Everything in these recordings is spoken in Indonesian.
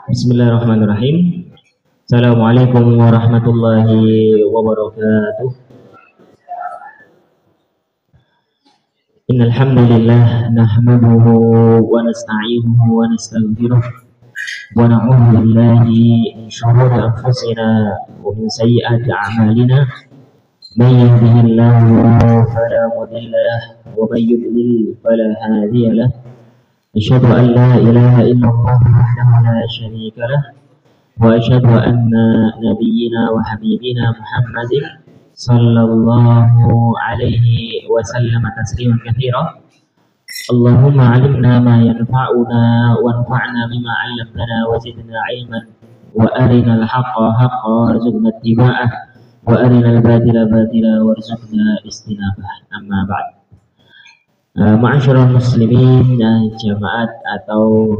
Bismillahirrahmanirrahim. Assalamualaikum warahmatullahi wabarakatuh. Innal hamdalillah nahmaduhu wa nasta'inuhu wa nastaghfiruh wa na'udzu billahi min shururi anfusina wa min sayyiati a'malina. May yahdihillahu fala mudilla lahu wa may yudlil fala hadiya lahu. Asyhadu an la ilaha illallah wahdahu la syarika lahu wa asyhadu anna nabiyyina wa habibina Muhammadin sallallahu alaihi wa sallam tasliman katsira. Allahumma 'allimna ma yanfa'una wanfa'na bima 'allamtana wa zidna 'ilman wa arina al-haqqa haqqan warzuqna ittiba'ah wa arina al-batila batila warzuqna istinabah. Amma ba'd. Ma'asyiral muslimin, jamaat atau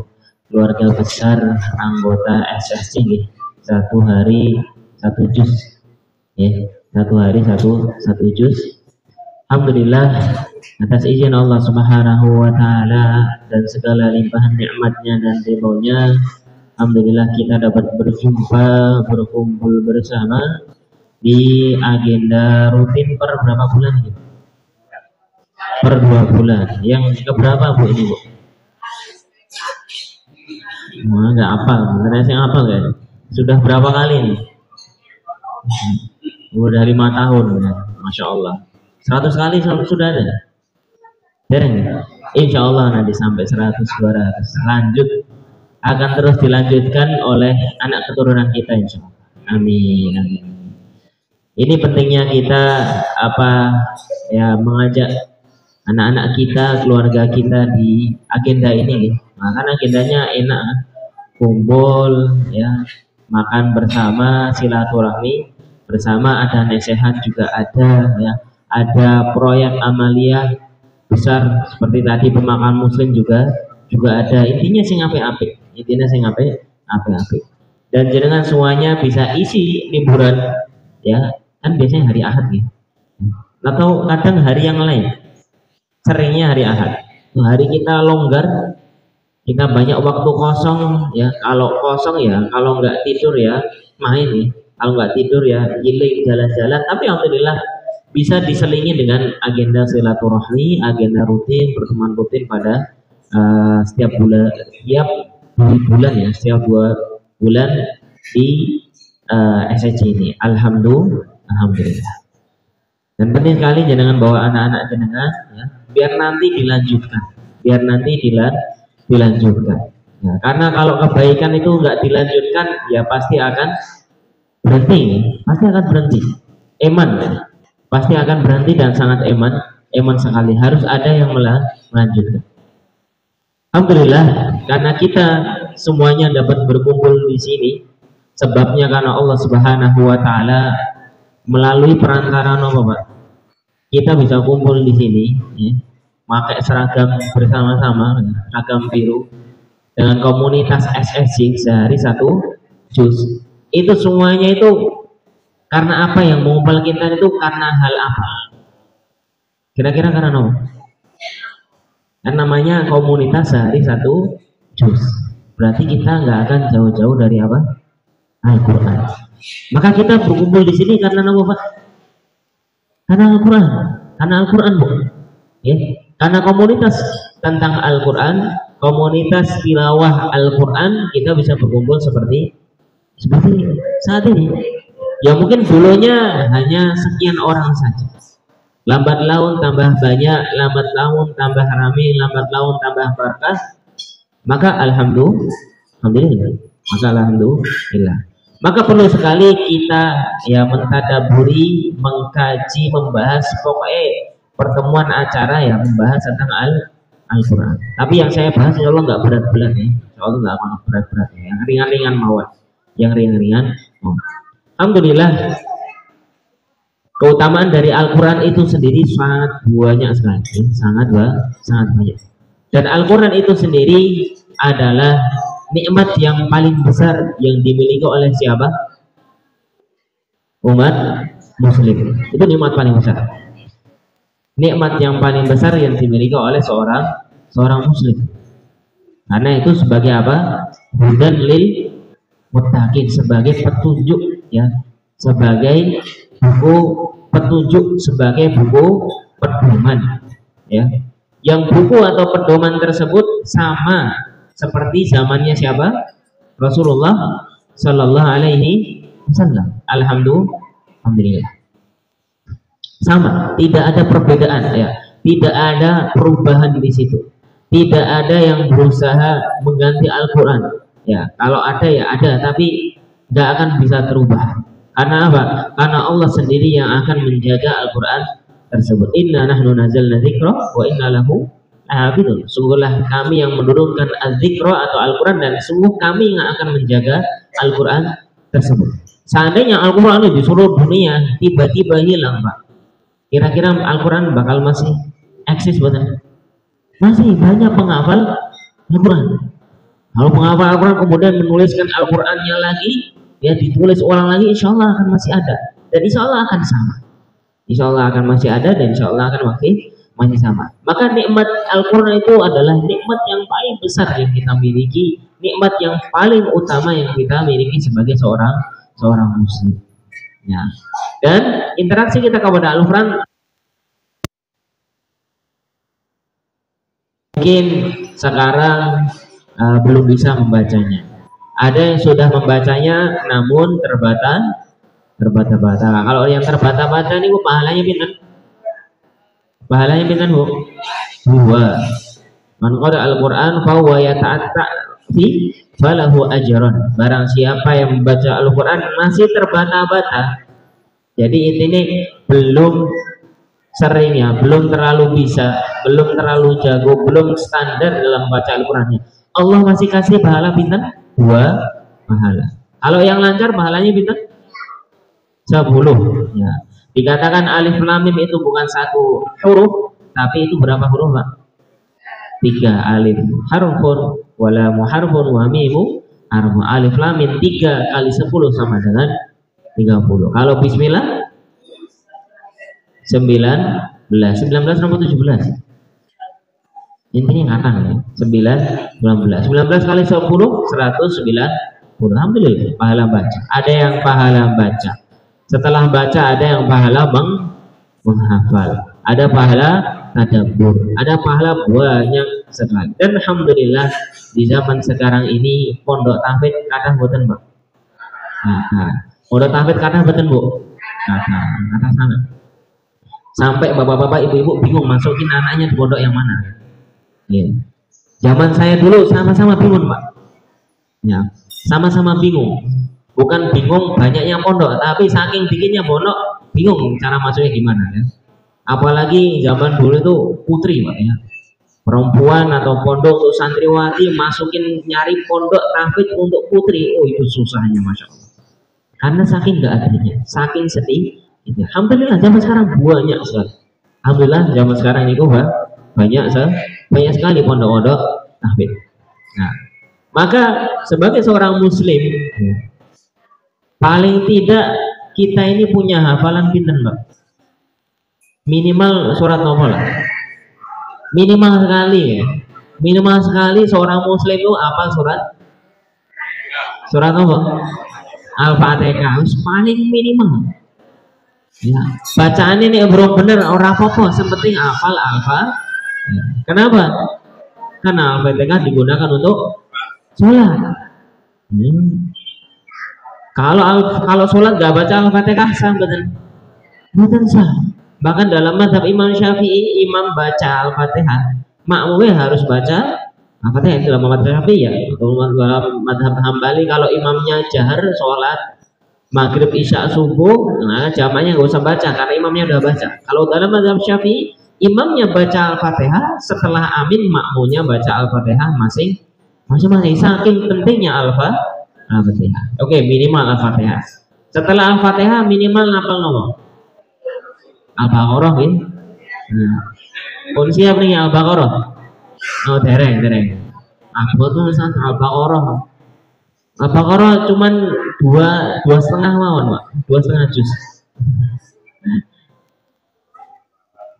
keluarga besar anggota SSC, satu hari satu juz, ya, satu hari satu juz. Alhamdulillah, atas izin Allah Subhanahu wa Ta'ala dan segala limpahan nikmatnya dan ridhonya, alhamdulillah kita dapat berjumpa, berkumpul bersama di agenda rutin per berapa bulan ini? Per 2 bulan. Yang keberapa Bu ini Bu? Nggak apa, beneran saya apa kan? Sudah berapa kali nih? Udah 5 tahun ya. Masya Allah. 100 kali sudah ada? Dereng? Insya Allah nanti sampai 100-200. Lanjut, akan terus dilanjutkan oleh anak keturunan kita insya Allah. Amin, amin. Ini pentingnya kita mengajak anak-anak kita, keluarga kita di agenda ini, nah, karena agendanya enak, kumpul, ya, makan bersama, silaturahmi bersama, ada nasihat juga ada, ya, ada proyek amalia besar seperti tadi pemakaman muslim juga ada. Intinya sing apik-apik, dan jenengan semuanya bisa isi liburan, ya, kan biasanya hari Ahad ya, atau kadang hari yang lain. Seringnya hari Ahad. Hari kita longgar, kita banyak waktu kosong, ya. Kalau kosong ya, kalau nggak tidur ya main nih. Kalau nggak tidur ya giling jalan-jalan. Tapi alhamdulillah bisa diselingi dengan agenda silaturahmi, agenda rutin, pertemuan rutin pada setiap bulan ya, setiap 2 bulan di SSC ini. Alhamdulillah. Dan penting sekali jangan bawa anak-anak jenengan, ya, biar nanti dilanjutkan, ya, karena kalau kebaikan itu nggak dilanjutkan ya pasti akan berhenti, eman, ya. Pasti akan berhenti dan sangat eman sekali. Harus ada yang melanjutkan. Alhamdulillah, karena kita semuanya dapat berkumpul di sini, sebabnya karena Allah Subhanahu wa Ta'ala melalui perantara Pak, kita bisa kumpul di sini, ya, pakai seragam bersama-sama, seragam biru, dengan komunitas SSC sehari 1 juz. Itu semuanya itu karena apa? Yang mengumpul kita itu karena hal apa? Kira-kira karena apa? Kan namanya komunitas sehari 1 juz. Berarti kita nggak akan jauh-jauh dari apa? Al-Quran. Maka kita berkumpul di sini karena apa Pak? Karena Al-Quran Bu. Ya, karena komunitas tentang Al-Quran, komunitas tilawah Al-Quran, kita bisa berkumpul seperti saat ini. Ya mungkin dulunya hanya sekian orang saja. Lambat laun tambah banyak, lambat laun tambah ramai, lambat laun tambah berkah. Maka alhamdulillah. Maka perlu sekali kita ya mentadaburi, mengkaji, membahas, pokoknya pertemuan acara ya membahas tentang Al-Quran. Tapi yang saya bahas insya Allah nggak berat-berat ya, insya Allah nggak akan berat-berat ya, yang ringan-ringan mawar, yang ringan-ringan. Alhamdulillah, keutamaan dari Al-Quran itu sendiri sangat banyak sekali, sangat banyak. Dan Al-Quran itu sendiri adalah nikmat yang paling besar yang dimiliki oleh siapa? Umat muslim. Itu nikmat paling besar. Nikmat yang paling besar yang dimiliki oleh seorang muslim. Karena itu sebagai apa? Hudan lil muttaqin, sebagai petunjuk ya, sebagai buku petunjuk, sebagai buku pedoman ya. Yang buku atau pedoman tersebut sama seperti zamannya siapa? Rasulullah Sallallahu Alaihi Wasallam. Alhamdulillah. Sama, tidak ada perbedaan ya, tidak ada perubahan di situ, tidak ada yang berusaha mengganti Al-Quran ya. Kalau ada ya ada, tapi tidak akan bisa terubah. Karena apa? Karena Allah sendiri yang akan menjaga Al-Quran tersebut. Inna nahnu nazzalna dzikra wa inna lahu lahafidun. Sungguhlah kami yang menurunkan az-dzikra atau Al-Quran, dan sungguh kami yang akan menjaga Al-Quran tersebut. Seandainya Al-Quran di seluruh dunia tiba-tiba hilang, Pak, kira-kira Al-Quran bakal masih eksis bukan? Masih banyak penghafal Al-Quran. Kalau penghafal Al-Quran kemudian menuliskan Al-Qurannya lagi, ya ditulis ulang lagi, insya Allah akan masih ada. Dan insya Allah akan sama. Insya Allah akan masih ada, dan insya Allah akan masih sama. Maka nikmat Al-Quran itu adalah nikmat yang paling besar yang kita miliki, nikmat yang paling utama yang kita miliki sebagai seorang muslim. Ya. Dan interaksi kita kepada Al-Quran mungkin sekarang belum bisa membacanya. Ada yang sudah membacanya namun terbata-bata. Kalau yang terbata-bata ini Bu, pahalanya pinten? Pahalanya pinten Bu? 2. Man qara al-Qur'an fa huwa yata'atta fi falahu ajran. Barang siapa yang membaca Al-Qur'an masih terbata-bata, jadi intinya belum sering ya, belum terlalu bisa, belum terlalu jago, belum standar dalam baca Al-Qur'annya, Allah masih kasih pahala pinten? 2 pahala. Kalau yang lancar pahalanya pinten? 10 ya. Dikatakan alif lam mim itu bukan satu huruf, tapi itu berapa huruf, Pak? 3. Alif harfun wala muharfun wa mimu harfu. Alif lam mim 3 kali 10 sama dengan 30. Kalau bismillah 19 nomor 17. Intinya akan ya. 19 kali 10 190. Alhamdulillah pahala baca. Ada yang pahala baca. Setelah baca ada yang pahala menghafal. Ada pahala tadabbur. Ada pahala banyak sekali. Dan alhamdulillah di zaman sekarang ini pondok tahfidz kathah mboten, Mbak. Pondok tahfidz kathah mboten, Bu? Kathah sangat. Sampai bapak-bapak, ibu-ibu bingung masukin anaknya di pondok yang mana. Ya. Zaman saya dulu sama-sama bingung, Pak. Ya, sama-sama bingung. Bukan bingung banyaknya pondok, tapi saking bikinnya pondok, bingung cara masuknya gimana ya. Apalagi zaman dulu itu putri, Pak ya. Perempuan atau pondok untuk santriwati masukin nyari pondok tahfidz untuk putri, oh itu susahnya, Masya Allah. Karena saking nggak adanya, saking sedih. Alhamdulillah zaman sekarang banyak sekali. Alhamdulillah zaman sekarang ini banyak sekali pondok-pondok tahfidz. Nah, maka sebagai seorang muslim, paling tidak kita ini punya hafalan pinten, Mbak? Minimal surat novel lah. Minimal sekali ya. Minimal sekali seorang muslim itu apa surat novel? Al-Fatihah paling minimal. Ya, bacaan ini belum bener orang apa-apa, sepenting hafal alfa. Ya. Kenapa? Karena Al-Fatihah digunakan untuk sholat. Kalau sholat gak baca Al-Fatihah sah betul sah. Bahkan dalam mazhab Imam Syafi'i, imam baca Al-Fatihah, makmumnya harus baca Al-Fatihah. Dalam mazhab Syafi'i ya. Dalam mazhab Hambali kalau imamnya jahar sholat maghrib, isya, subuh, nah jamaahnya nggak usah baca karena imamnya udah baca. Kalau dalam mazhab Syafi'i, imamnya baca Al-Fatihah, setelah amin makmumnya baca Al-Fatihah masing-masing. Saking pentingnya Al-Fatihah. Oke, minimal Al-Fatihah. Setelah Al-Fatihah minimal ngapal nomor Al-Baqarah ya. Pun siap nih Al-Baqarah. Oh, dereng. Aku tuh misalnya Al-Baqarah. Al-Baqarah cuman dua setengah mawon, Pak. 2,5 juz.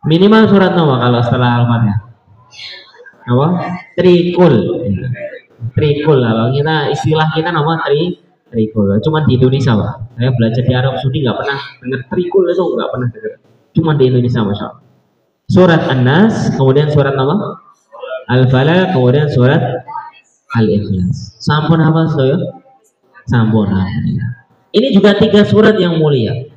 Minimal surat nomor kalau setelah Al-Fatihah. apa? Trikul. Trikul, kalau kita istilah kita nama trikul. Cuma di Indonesia, Pak. Saya belajar di Arab Saudi nggak pernah dengar trikul, itu nggak pernah dengar. Cuma di Indonesia, Masya Allah. Surat An-Nas, kemudian surat apa? Al-Falaq, kemudian surat Al-Ikhlas. Sampun apa saya? Sampun. Ini juga 3 surat yang mulia.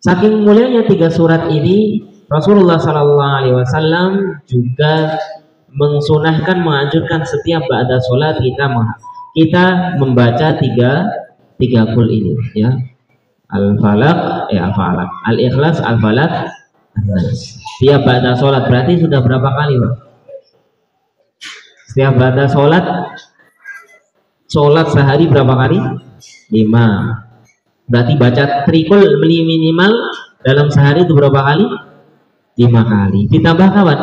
Saking mulianya 3 surat ini, Rasulullah Sallallahu Alaihi Wasallam juga mengsunahkan, menganjurkan setiap ba'da sholat kita membaca tiga kul ini, ya. Al-Falaq, Al-Falaq, Al-Ikhlas, Al-Falaq, An-Nas. Setiap ba'da sholat berarti sudah berapa kali, Pak? Setiap ba'da sholat sehari berapa kali? 5. Berarti baca trikul minimal dalam sehari itu berapa kali? 5 kali. Ditambah kapan?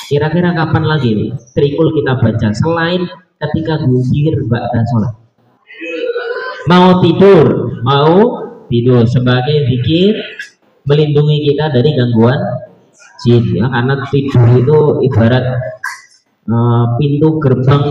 Kira-kira kapan lagi nih trikul kita baca selain ketika zikir ba'da sholat? Mau tidur sebagai zikir melindungi kita dari gangguan jin, ya, karena tidur itu ibarat pintu gerbang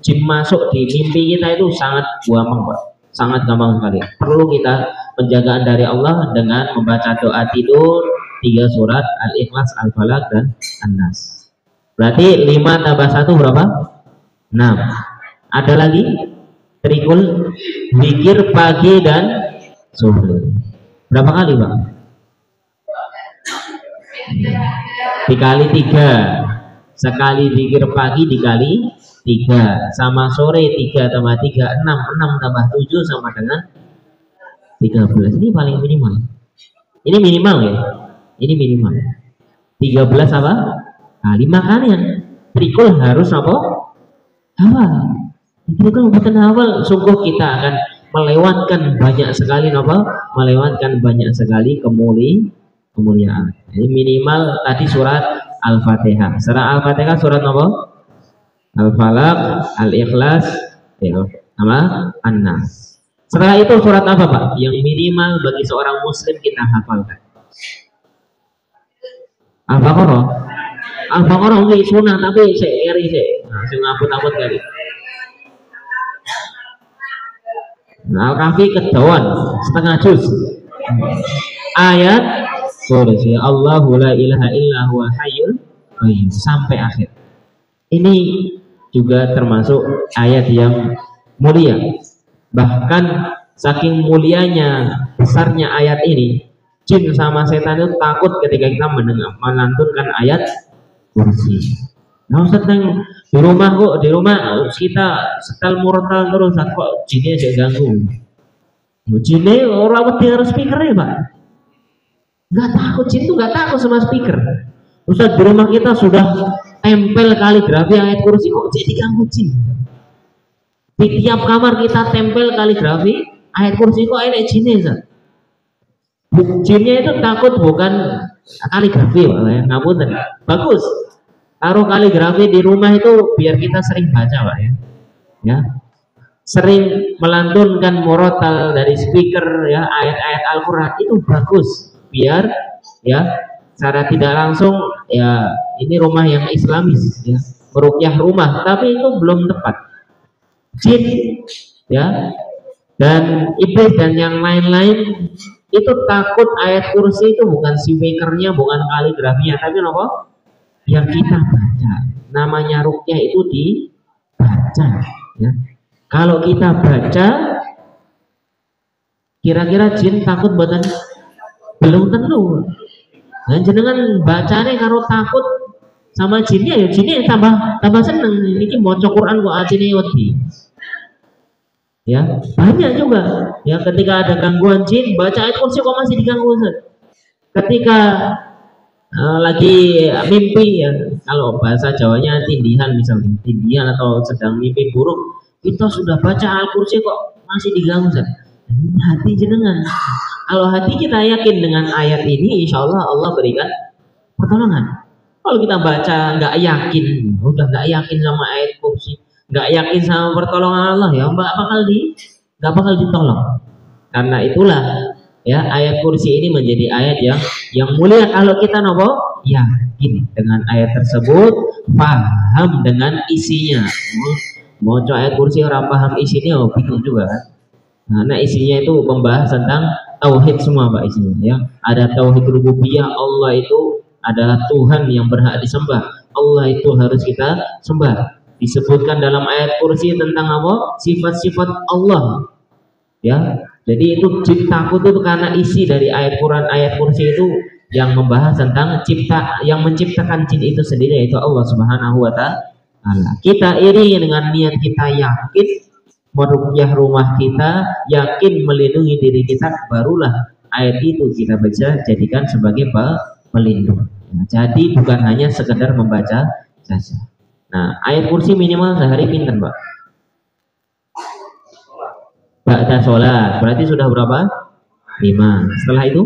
jin masuk di mimpi kita itu sangat gampang, Pak. Sangat gampang sekali. Perlu kita penjagaan dari Allah dengan membaca doa tidur 3 surat Al-Ikhlas, Al-Falaq, dan An-Nas. Berarti 5 tambah 1 berapa? 6. Ada lagi trikul zikir pagi dan sore. Berapa kali, Pak? Dikali 3. Sekali zikir pagi dikali 3, sama sore 3 tambah 3 6, 6 tambah 7 sama dengan 13. Ini paling minimal. Ini minimal, ya. Ini minimal. 13 apa? Nah, 5 kalian. Trikul harus apa? Hafal. Trikul bukan hafal, sungguh kita akan melewatkan banyak sekali apa? Melewatkan banyak sekali kemuliaan. Jadi minimal tadi surat Al-Fatihah. Surat Al-Fatihah surat apa? Al-Falaq, Al-Ikhlas, sama An-Nas. Setelah itu surat apa, Pak? Yang minimal bagi seorang muslim kita hafalkan. Al-Baqarah. Al-Baqarah ini sunnah tapi saya iri nah, saya ngaput-ngaput kali. Nah, Al-Kahfi kedauan setengah juz. Ayat surah Allahu la ilaha illa huwal hayyul qayyum sampai akhir. Ini juga termasuk ayat yang mulia. Bahkan saking mulianya, besarnya ayat ini, jin sama setan itu takut ketika kita melantunkan ayat kursi. Nah, Ustaz, di rumah kita setel murotal terus, kok jinnya aja ganggu. Jinnya orang harus speaker ya, Pak. Nggak takut, jin itu nggak takut sama speaker. Ustaz, di rumah kita sudah tempel kaligrafi ayat kursi, kok jadi ganggu jin? Di tiap kamar kita tempel kaligrafi ayat kursi, kok enak jinnya, Ustaz? Jinnya itu takut bukan kaligrafi, Pak, ya. Ngapunten. Bagus. Taruh kaligrafi di rumah itu biar kita sering baca, Pak, ya. Ya. Sering melantunkan murotal dari speaker, ya, ayat-ayat Al-Qur'an itu bagus. Biar ya secara tidak langsung, ya, ini rumah yang islamis, ya, meruqyah rumah, tapi itu belum tepat. Jin, ya, dan iblis dan yang lain-lain itu takut ayat kursi itu bukan speakernya, bukan kaligrafinya, tapi apa? Yang kita baca. Namanya ruqyah itu dibaca, ya. Kalau kita baca, kira-kira jin takut buatan? Belum tentu. Dan jenengan bacane karo takut sama jinnya, ya jinnya tambah seneng. Ini maca Quran kok atine wedi. Ya, banyak juga. Ya, ketika ada gangguan jin, baca ayat kursi kok masih diganggu, Ustaz. Ketika lagi mimpi, ya, kalau bahasa Jawanya tindihan, misalnya tindihan atau sedang mimpi buruk, kita sudah baca Al-Kursi kok masih diganggu, Ustaz. Hati jenengan. Kalau hati kita yakin dengan ayat ini, insya Allah Allah berikan pertolongan. Kalau kita baca nggak yakin, udah nggak yakin sama ayat kursi, nggak yakin sama pertolongan Allah, ya nggak bakal ditolong. Karena itulah Ya, ayat kursi ini menjadi ayat yang mulia kalau kita nopo yakin dengan ayat tersebut, paham dengan isinya. Mau ayat kursi orang paham isinya, bingung juga kan. Nah, isinya itu membahas tentang tauhid semua Pak isinya ya. Ada tauhid rububiyah, Allah itu adalah Tuhan yang berhak disembah. Allah itu harus kita sembah. Disebutkan dalam ayat kursi tentang apa? Sifat-sifat Allah. Ya. Jadi itu ciptaku itu karena isi dari ayat Quran, ayat kursi itu yang membahas tentang yang menciptakan jin itu sendiri, yaitu Allah Subhanahu wa taala. Kita iri dengan niat kita yakin meruqyah rumah kita, yakin melindungi diri kita, barulah ayat itu kita baca jadikan sebagai pelindung. Nah, jadi bukan hanya sekedar membaca saja. Nah, ayat kursi minimal sehari pinten, Pak? Ba'da sholat, berarti sudah berapa? 5. Setelah itu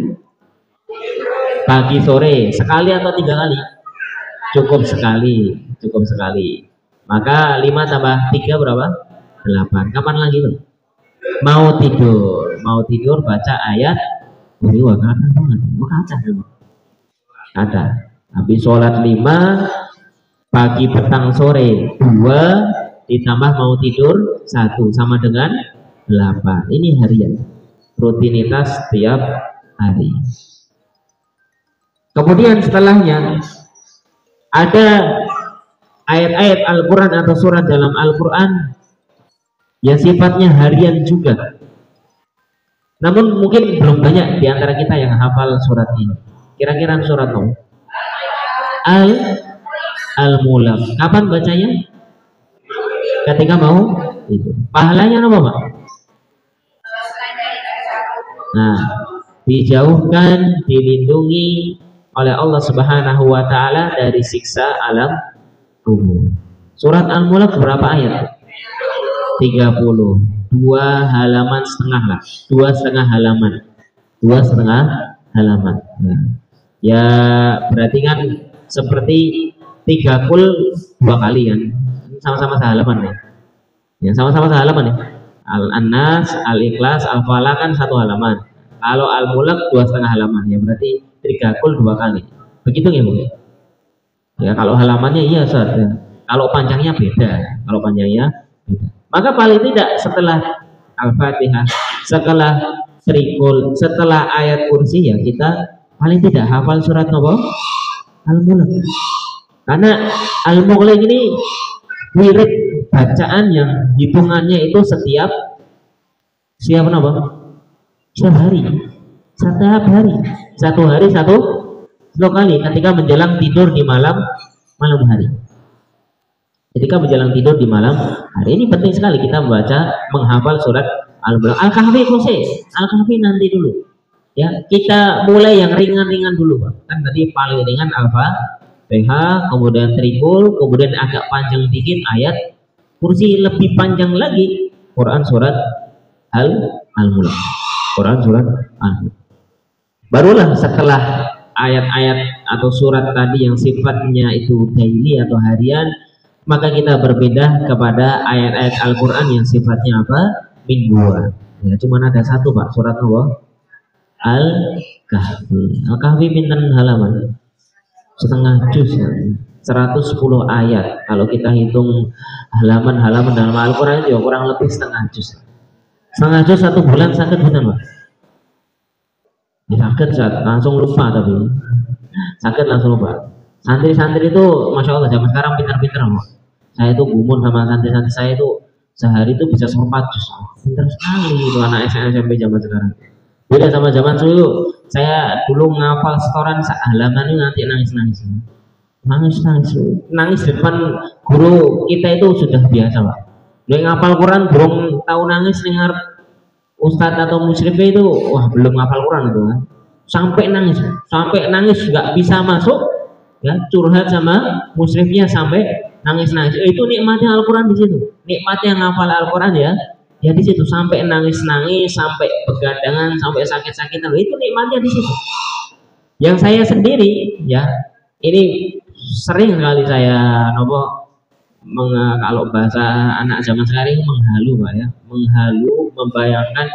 pagi sore, sekali atau 3 kali? Cukup sekali, cukup sekali. Maka 5 tambah 3 berapa? 8. Kapan lagi tuh? Mau tidur baca ayat ada. Habis sholat 5, pagi petang sore 2, ditambah mau tidur 1, sama dengan 8. Ini harian, rutinitas setiap hari. Kemudian setelahnya ada ayat-ayat Al-Quran atau surat dalam Al-Quran yang sifatnya harian juga. Namun mungkin belum banyak di antara kita yang hafal surat ini. Kira-kira surat apa? Al-Mulk. Kapan bacanya? Ketika mau itu. Pahalanya apa, Pak? Nah, dijauhkan, dilindungi oleh Allah Subhanahu wa taala dari siksa alam kubur. Surat Al-Mulk berapa ayat? 30. 2 halaman setengah lah. 2,5 halaman. 2,5 halaman. Nah, ya berarti kan seperti 3 kul 2 kali kan. Sama-sama sehalaman ya. Ya, sama-sama sehalaman ya. Al-Annas, Al-Ikhlas, Al-Falaq kan 1 halaman. Kalau Al-Mulk 2,5 halaman ya, berarti 3 kul 2 kali. Begitu ya, Bu? Ya, kalau halamannya iya, Ustaz. Ya. Kalau panjangnya beda. Kalau panjangnya beda. Maka paling tidak setelah Al-Fatihah, setelah Trikul, setelah ayat kursi ya kita paling tidak hafal surat apa? Al-Mulk. Karena Al-Mulk ini wirid bacaan yang hitungannya itu setiap apa? Setiap hari. Satu hari satu kali ketika menjelang tidur di malam hari. Ketika menjelang tidur di malam hari ini penting sekali kita membaca, menghafal surat Al-Mulk. Al-Kahfi Al-Kahfi nanti dulu. Ya, kita mulai yang ringan-ringan dulu, Pak. Kan tadi paling ringan Al-Fatihah, kemudian Trikul, kemudian agak panjang dikit ayat kursi, lebih panjang lagi Quran surat Al-Mulk. Quran surat Al-Mulk. Barulah setelah ayat-ayat atau surat tadi yang sifatnya itu daily atau harian, maka kita berbeda kepada ayat-ayat Al-Quran yang sifatnya apa? Mingguan. Ya, cuma ada 1, Pak, surat apa? Al-Kahfi. Al-Kahfi pinten halaman? Setengah juz ya. 110 ayat. Kalau kita hitung halaman-halaman dalam Al-Quran itu kurang lebih setengah juz. Setengah juz 1 bulan sakit benar, Pak? Ya, sakit langsung lupa, tapi sakit langsung lupa. Santri-santri itu Masya Allah zaman sekarang pintar-pintar, Pak. Saya itu gumun sama santri-santri saya itu sehari itu bisa 4 juz. Pintar sekali itu anak SMP zaman sekarang. Beda sama zaman dulu. Saya dulu ngafal setoran halaman itu nanti nangis depan guru kita itu sudah biasa, Pak. Dia ngafal Quran belum tahu nangis dengar ustadz atau musyrif itu, wah belum ngafal Quran itu kan. Sampai nangis nggak bisa masuk, ya curhat sama musyrifnya sampai nangis. Itu nikmatnya Al-Quran di situ. Nikmatnya ngafal Al-Quran ya di situ, sampai nangis, sampai begadangan, sampai sakit-sakitan. Itu nikmatnya di situ. Yang saya sendiri ya, ini sering sekali saya kalau bahasa anak zaman sekarang menghalu, Pak ya. Menghalu, membayangkan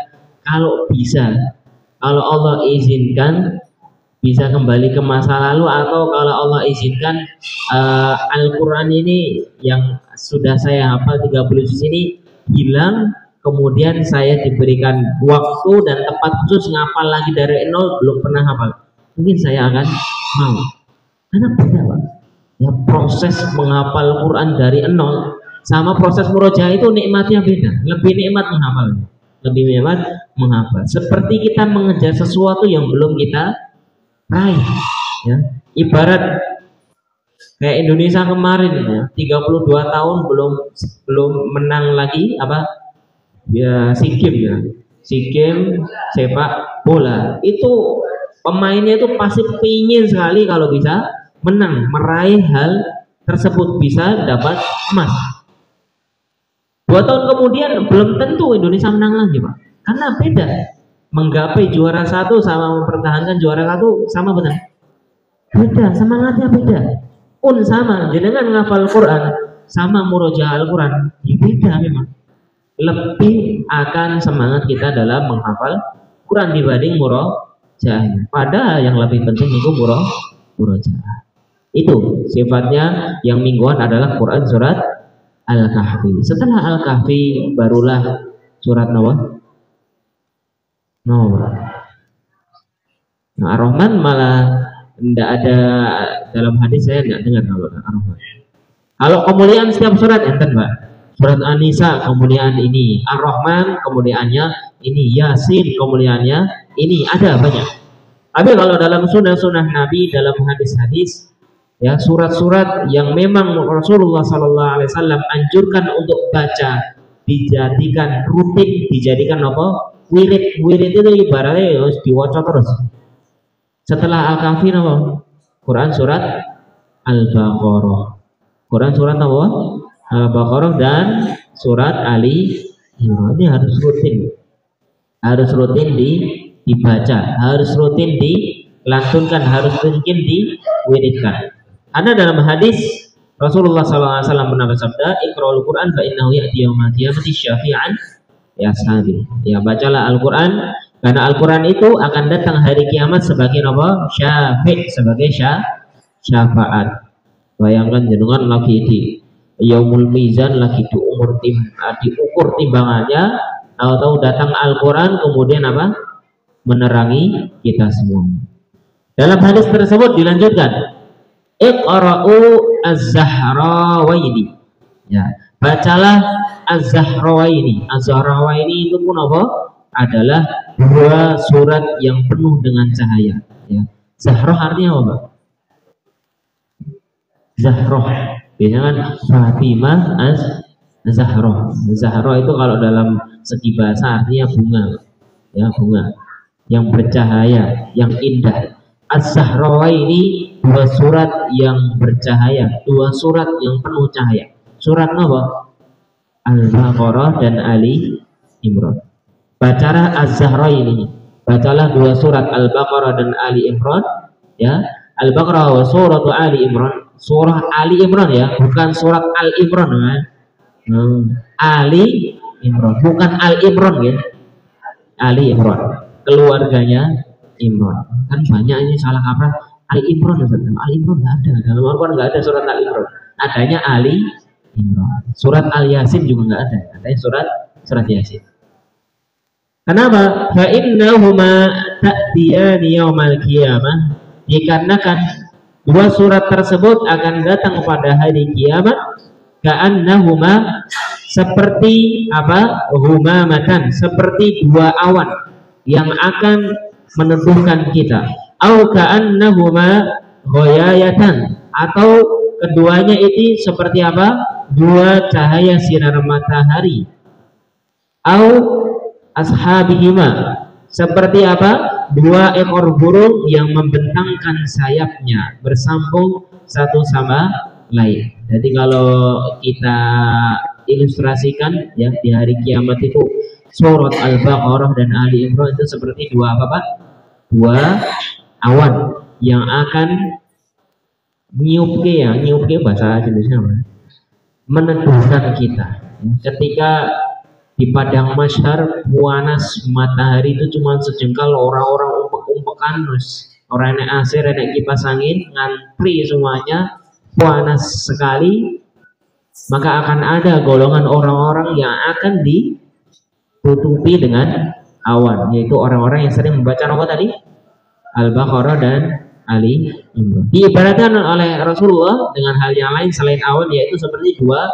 kalau bisa Kalau Allah izinkan bisa kembali ke masa lalu, atau kalau Allah izinkan Al-Quran ini yang sudah saya hafal 30 juz ini hilang, kemudian saya diberikan waktu dan tempat khusus ngapal lagi dari nol, belum pernah hafal, mungkin saya akan mau. Karena beda Pak ya, proses menghafal Quran dari nol sama proses murojaah itu nikmatnya beda. Lebih nikmat menghafal, lebih nikmat menghafal, seperti kita mengejar sesuatu yang belum kita raih ya. Ibarat kayak Indonesia kemarin ya, 32 tahun belum menang lagi apa ya, SEA Games ya, SEA Games sepak bola. Itu pemainnya itu pasti pingin sekali kalau bisa menang, meraih hal tersebut, bisa dapat emas. 2 tahun kemudian belum tentu Indonesia menang lagi Pak, karena beda menggapai juara satu sama mempertahankan juara satu sama benar beda, semangatnya beda. Pun sama jenengan ngafal Quran sama murojaah Al-Quran ya beda memang. Lebih akan semangat kita dalam menghafal Quran dibanding murojaahnya. Padahal yang lebih penting itu murojaah. Itu sifatnya. Yang mingguan adalah Quran surat Al-Kahfi. Setelah Al-Kahfi barulah surat Nawa. Nah, Ar-Rahman malah tidak ada dalam hadis, saya tidak dengar kalau Ar-Rahman. Kalau kemuliaan setiap surat enten Mbak. Surat An-Nisa kemuliaan ini, Ar-Rahman kemuliaannya ini, Yasin kemuliaannya ini, ada banyak. Tapi kalau dalam sunnah-sunnah Nabi, dalam hadis-hadis ya, surat-surat yang memang Rasulullah SAW anjurkan untuk baca, dijadikan rutin, dijadikan apa? Wirid. Wirid itu ibaratnya harus diwaca terus. Setelah Al-Kahfi apa? Quran surat Al-Baqarah. Quran surat apa? Al-Baqarah dan surat Ali Imran. Ini harus rutin. Harus rutin dibaca, harus rutin dilantunkan, harus rutin diwiridkan. Karena dalam hadis Rasulullah SAW pernah bersabda, "Iqra'ul Qur'an fa innahu ya'ti yaumil qiyamati syafi'an ya ashabi." Ya, bacalah Al-Qur'an karena Al-Qur'an itu akan datang hari kiamat sebagai apa? Syafi', sebagai syafaat. Bayangkan jenengan lagi di yaumul mizan, lagi diukur timbangannya, tahu-tahu datang Al-Qur'an kemudian apa? Menerangi kita semua. Dalam hadis tersebut dilanjutkan, Iqra'u Az-Zahrawaini. Ya, bacalah Az-Zahrawaini. Az-Zahrawaini itu pun apa? Adalah 2 surat yang penuh dengan cahaya. Ya. Zahrah artinya apa? Zahrah. Biasanya kan Fatimah Az-Zahrah. Zahrah itu kalau dalam segi bahasa artinya bunga. Ya, bunga yang bercahaya, yang indah. Az-Zahrawaini 2 surat yang bercahaya, 2 surat yang penuh cahaya. Surat apa? Al-Baqarah dan Ali Imran. Bacalah Az-Zahrawaini. Bacalah 2 surat Al-Baqarah dan Ali Imran. Ya, Al-Baqarah wa surat Ali Imran. Surah Ali Imran ya, bukan surat Al-Imran kan? Ali Imran, bukan Al-Imran ya. Ali Imran, keluarganya Imran. Kan banyak ini salah kaprah. Ali Imran, Ali Imran nggak ada dalam Al-Quran, nggak ada surat Ali Imran. Adanya Ali Imran. Surat Al Yasin juga nggak ada. Adanya surat Yasin. Kenapa? Fa innahuma ta'tiyani yaumal qiyamah. Dikarenakan 2 surat tersebut akan datang pada hari kiamat. Ka'annahuma, seperti apa? Humamatan, seperti 2 awan yang akan meneduhkan kita. Au ka'annahuma ghayayatan, atau keduanya itu seperti apa? 2 cahaya sinar matahari. Au ashabihima, seperti apa? 2 ekor burung yang membentangkan sayapnya bersambung satu sama lain. Jadi kalau kita ilustrasikan ya, di hari kiamat itu surat Al-Baqarah dan Ali Imran itu seperti 2 apa Pak? 2 awan yang akan nyupke bahasa Indonesia apa? Meneduhkan kita. Ketika Di padang mahsyar panas matahari itu cuma sejengkal, orang-orang umpek-umpekan, orang enek AC, enek kipas angin, ngantri semuanya, panas sekali. Maka akan ada golongan orang-orang yang akan ditutupi dengan awan, yaitu orang-orang yang sering membaca apa tadi? Al-Baqarah dan Ali Imran. Diibaratkan oleh Rasulullah dengan hal yang lain selain awan, yaitu seperti dua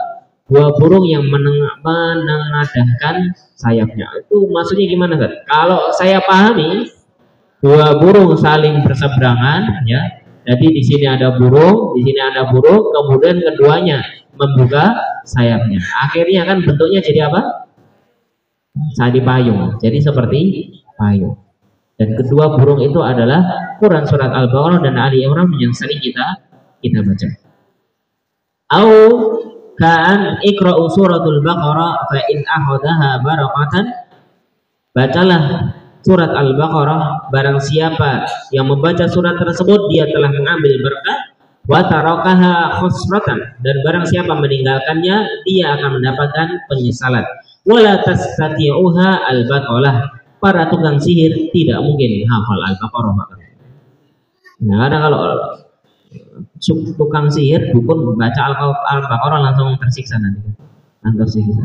burung yang menengadahkan sayapnya. Itu maksudnya gimana, Ustaz? Kalau saya pahami, dua burung saling berseberangan, ya. Jadi di sini ada burung, di sini ada burung, kemudian keduanya membuka sayapnya. Akhirnya kan bentuknya jadi apa? Jadi payung. Jadi seperti payung. Dan kedua burung itu adalah Quran surat Al-Baqarah dan Ali Imran yang sering kita baca. Au ka'an ikra'u suratul Baqarah fa in akhadaha barakatan. Bacalah surat Al-Baqarah, barang siapa yang membaca surat tersebut dia telah mengambil berkah. Wa tarakaha khusratan, dan barang siapa meninggalkannya dia akan mendapatkan penyesalan. Wala tastati'uha al-baqalah, para tukang sihir tidak mungkin hafal Al-Baqarah. Nah, karena kalau tukang sihir dukun baca Al-Baqarah langsung tersiksa nanti. Tersiksa.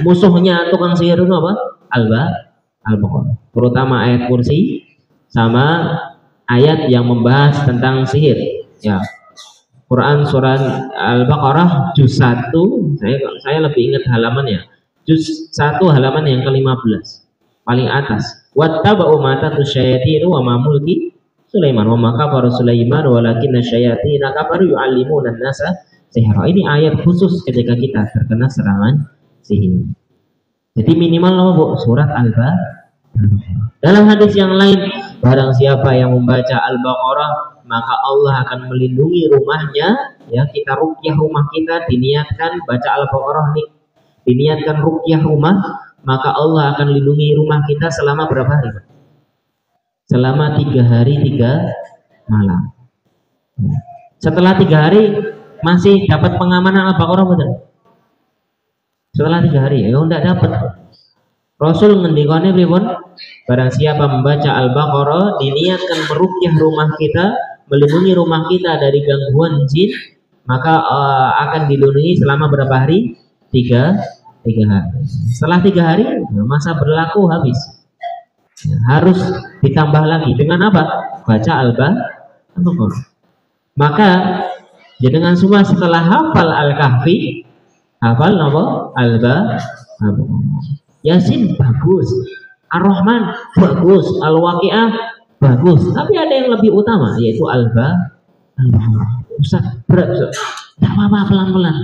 Musuhnya tukang sihir itu apa? Al-Baqarah. Terutama ayat kursi sama ayat yang membahas tentang sihir. Ya. Quran surat Al-Baqarah juz 1, saya lebih ingat halamannya. Juz 1 halaman yang ke-15. Paling atas. Wattaba'u ma tatlu syayatin wa ma mulki Sulaiman wa ma kafara Sulaiman walakinna syayatina kafaru yu'allimuna an-nasa sihra. Ini ayat khusus ketika kita terkena serangan sihir. Jadi minimal apa, Bu? Surat Al-Baqarah. Dalam hadis yang lain, barang siapa yang membaca Al-Baqarah maka Allah akan melindungi rumahnya, ya. Kita ruqyah rumah kita diniatkan baca Al-Baqarah nih, diniatkan ruqyah rumah, maka Allah akan lindungi rumah kita selama berapa hari? Selama 3 hari 3 malam. Setelah 3 hari masih dapat pengamanan Al-Baqarah betul? Setelah 3 hari ya enggak dapat. Rasul ngendikane pripun? Barang siapa membaca Al-Baqarah diniatkan meruqyah rumah kita, melindungi rumah kita dari gangguan jin, maka akan dilindungi selama berapa hari? 3 hari. Setelah 3 hari masa berlaku habis. Harus ditambah lagi dengan apa? Baca Al-Baqarah. Maka dengan semua setelah hafal Al-Kahfi, hafal apa? Al-Baqarah. Yasin bagus, Ar-Rahman bagus, Al-Waqiah bagus. Tapi ada yang lebih utama, yaitu Al-Baqarah. Ustaz, berat Ustaz. Tidak apa-apa pelan-pelan.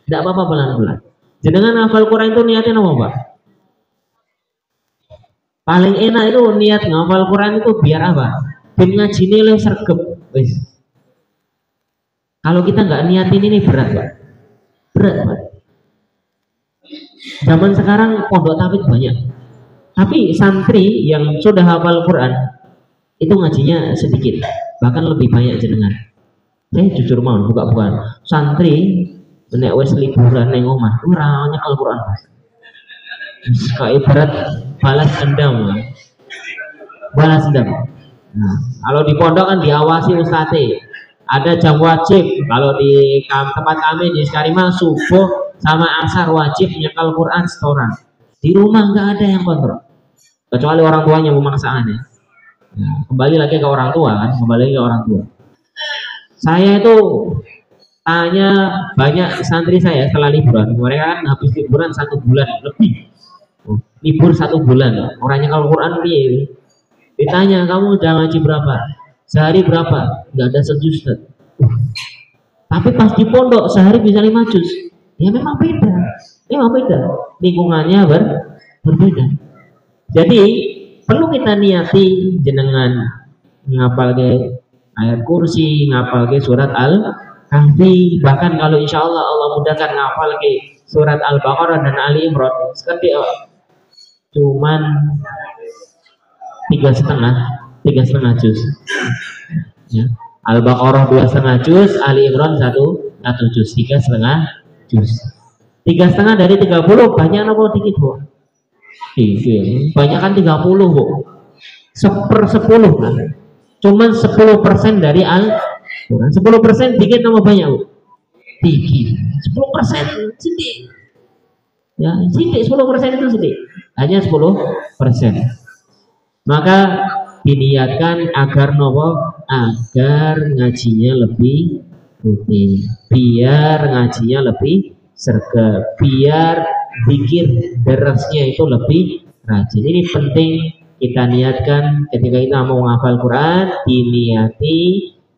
Tidak apa-apa pelan-pelan. Jangan hafal Quran itu niatnya apa, Pak? Paling enak itu niat ngafal Quran itu biar apa? Biar ngaji nilai sergep. Kalau kita nggak niatin ini berat, Pak. Berat, Pak. Zaman sekarang pondok tahfidz banyak, tapi santri yang sudah hafal Quran itu ngajinya sedikit, bahkan lebih banyak jenengan. Saya jujur mau bukan santri nek wis liburan ning omah ora nyekel Quran. Kayak ibarat balas dendam. Nah, kalau di pondok kan diawasi ustadz, ada jam wajib. Kalau di tempat kami di Sekarima subuh sama asar wajib nyekel Quran setoran. Di rumah nggak ada yang kontrol, kecuali orang tuanya memaksaan ya. Nah, kembali lagi ke orang tua kan, Saya itu tanya banyak santri saya setelah liburan, mereka kan habis liburan 1 bulan lebih. Libur 1 bulan, orangnya kalau Quran piye? Ditanya, kamu udah ngaji berapa? Sehari berapa? Nggak ada sejuz. Tapi pas di pondok sehari bisa 5 juz. Ya memang beda. Lingkungannya berbeda. Jadi perlu kita niati jenengan ngapal ke ayat kursi, ngapal ke surat Al-Kahfi. Bahkan kalau insya Allah mudahkan ngapal ke surat Al-Baqarah dan Ali Imran, seperti cuman 3,5 juz. Ya. Al-Baqarah 2,5 juz, Ali Imran 1 juz, 3,5 juz. 3,5 dari 30 banyak apa dikit bu? Dikit. Banyak kan 30 bu. 1/10 kan. Cuman 10% dari Al-Quran. 10% dikit nama banyak bu? Dikit. 10% sedikit. Ya, sedikit. 10% itu sedikit. Hanya 10%. Maka diniatkan agar nopo, agar ngajinya lebih rutin, biar ngajinya lebih serga, biar pikir derasnya itu lebih rajin. Ini penting kita niatkan ketika kita mau menghafal Quran, diniati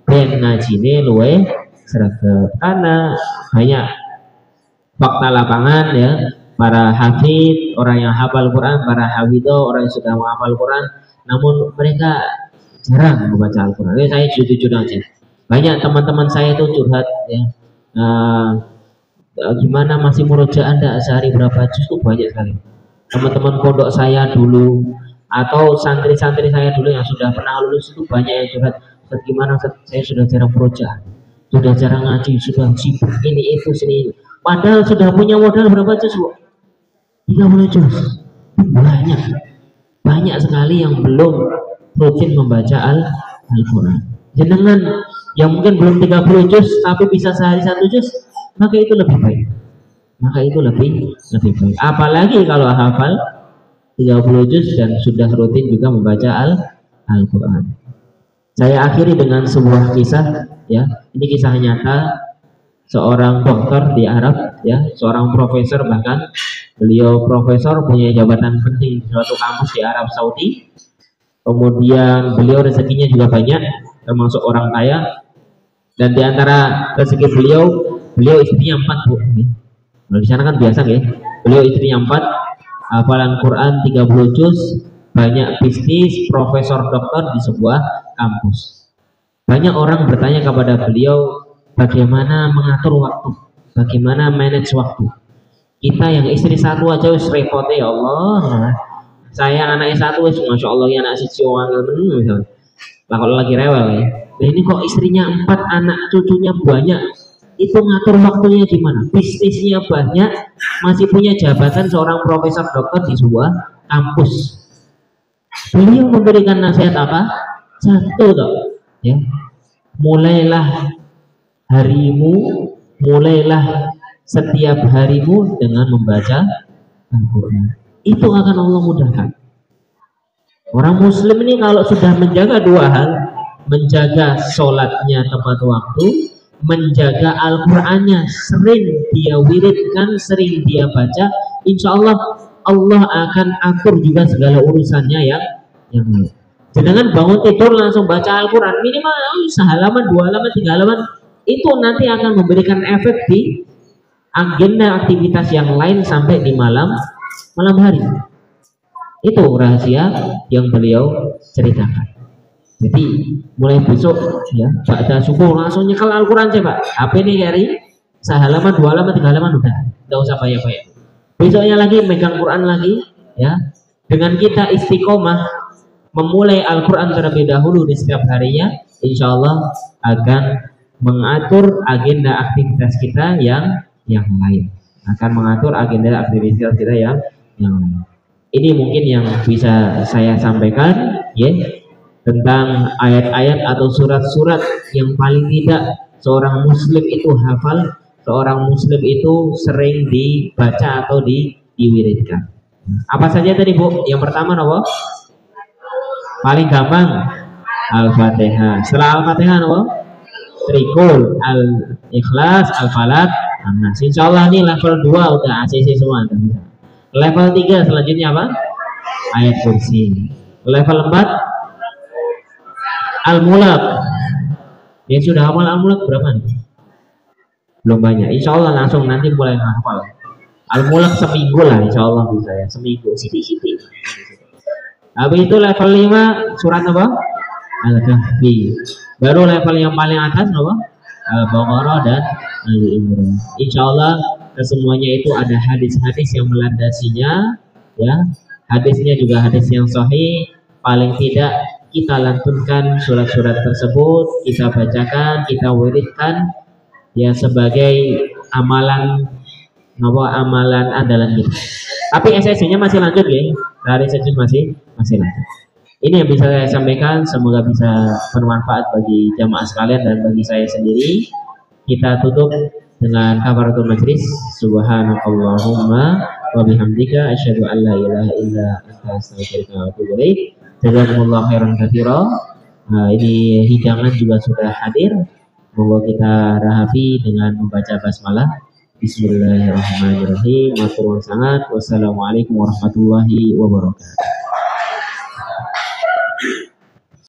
ben ngajine luwe serga, karena banyak fakta lapangan ya, para hafid, orang yang hafal Quran, para hafidoh, orang yang sudah menghafal Quran, namun mereka jarang membaca Al-Quran. Ini saya jujur aja. Banyak teman-teman saya itu curhat ya, gimana masih murojaah anda sehari berapa juz, itu banyak sekali. Teman-teman pondok saya dulu atau santri-santri saya dulu yang sudah pernah lulus itu banyak yang curhat, gimana saya sudah jarang murojaah, sudah jarang ngaji, sudah sibuk ini itu sini. Padahal sudah punya modal berapa juz bu? 30 juz. Banyak sekali yang belum rutin membaca Al-Quran. Jenengan yang mungkin belum 30 juz tapi bisa sehari 1 juz, maka itu lebih baik. Lebih baik. Apalagi kalau hafal 30 juz dan sudah rutin juga membaca Al-Quran. Saya akhiri dengan sebuah kisah ya. Ini kisah nyata seorang dokter di Arab ya, seorang profesor, bahkan beliau profesor punya jabatan penting di suatu kampus di Arab Saudi. Kemudian beliau rezekinya juga banyak, termasuk orang kaya. Dan di antara rezeki beliau istrinya 4 bu. Kalau di sana kan biasa ya, beliau istrinya 4, hafalan Quran 30 juz, banyak bisnis, profesor dokter di sebuah kampus. Banyak orang bertanya kepada beliau, bagaimana mengatur waktu, bagaimana manage waktu. Kita yang istri 1 aja wis repot ya Allah. Saya anaknya 1 wis masya Allah ya, anak siji misalnya. Lah kalau lagi rewel ya. Nah ini kok istrinya 4, anak cucunya banyak. Itu ngatur waktunya gimana? Bisnisnya banyak, masih punya jabatan seorang profesor dokter di sebuah kampus. Beliau memberikan nasihat apa? 1 toh, ya. Mulailah setiap harimu dengan membaca Al-Quran. Itu akan Allah mudahkan. Orang muslim ini kalau sudah menjaga 2 hal, menjaga sholatnya tepat waktu, menjaga Al-Qurannya sering dia wiridkan, sering dia baca, insya Allah Allah akan atur juga segala urusannya yang lain. Jangan bangun tidur langsung baca Al-Quran, minimal sehalaman, 2 halaman, 3 halaman, itu nanti akan memberikan efek di agenda aktivitas yang lain sampai di malam hari. Itu rahasia yang beliau ceritakan. Jadi mulai besok ya, ba'da subuh langsung nyekel Al-Quran coba. HP ini cari sehalaman, 2 halaman, 3 halaman udah, nggak usah banyak-banyak. Besoknya lagi megang Quran lagi ya. Dengan kita istiqomah memulai Al-Quran terlebih dahulu di setiap harinya, insya Allah akan mengatur agenda aktivitas kita yang lain. Akan mengatur agenda aktivitas kita yang lain. Ini mungkin yang bisa saya sampaikan ya, tentang ayat-ayat atau surat-surat yang paling tidak seorang muslim itu hafal, seorang muslim itu sering dibaca atau diwiridkan. Apa saja tadi bu? Yang pertama apa? Paling gampang Al-Fatihah. Setelah Al-Fatihah apa? Trikul, Al-Ikhlas, Al-Falaq, An-Nas. Insyaallah nih level 2 udah ACC semua. Level 3 selanjutnya apa? Ayat kursi. Level 4 Al-Mulk. Yang sudah hafal Al-Mulk berapa nih? Belum banyak. Insya Allah langsung nanti mulai hafal Al-Mulk seminggu lah, insya Allah bisa ya, seminggu siti-siti. Habis itu level 5 surat apa? Al-Kahfi. Baru level yang paling atas apa? Al-Baqarah dan Al-Imran. Insya Allah kesemuanya itu ada hadis-hadis yang melandasinya ya. Hadisnya juga hadis yang sahih. Paling tidak kita lantunkan surat-surat tersebut, kita bacakan, kita wiridkan ya sebagai amalan nopo amalan andalan kita. Tapi SSC-nya masih lanjut ya. Dari sesi masih lanjut. Ini yang bisa saya sampaikan, semoga bisa bermanfaat bagi jamaah sekalian dan bagi saya sendiri. Kita tutup dengan kafaratul majlis. Subhanakallahumma wa bihamdika asyhadu an la ilaha illa anta astaghfiruka wa atubu ilaik. Jazakumullahu khairan katsira. Nah, ini hidangan juga sudah hadir. Monggo kita rahapi dengan membaca basmalah. Bismillahirrahmanirrahim. Matur sangat. Wassalamualaikum warahmatullahi wabarakatuh.